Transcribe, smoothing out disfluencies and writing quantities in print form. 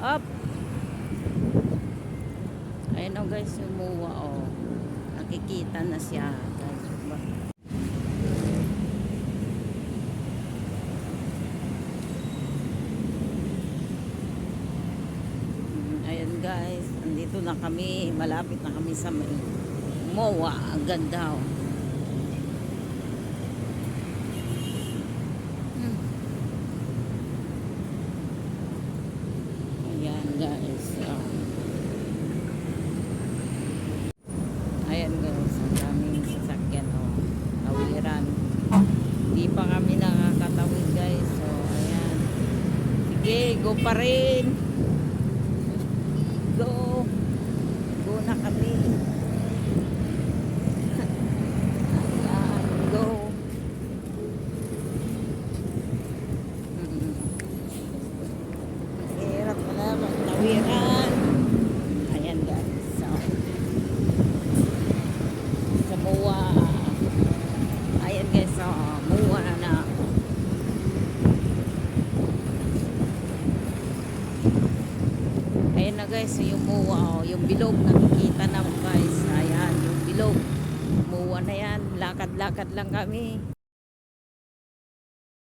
Up. Ayun o guys, yung MOA o. Nakikita na siya. Ayan guys, andito na kami. Malapit na kami sa may MOA. Ang ganda o. Ayan guys. Ayan guys, ang daming sasakyan o. Tawiran. Hindi pa kami nakakatawid guys. So ayan. Sige, go pa rin. Go. Go na kami. Ayan, go. Hirap na naman tawiran. Ayan guys. So, sa MOA. Ayan guys. So, MOA na. Ayan na guys. So, yung MOA. Oh, yung bilog. Nakikita na guys. Ayan. Yung bilog. MOA na yan. Lakad-lakad lang kami.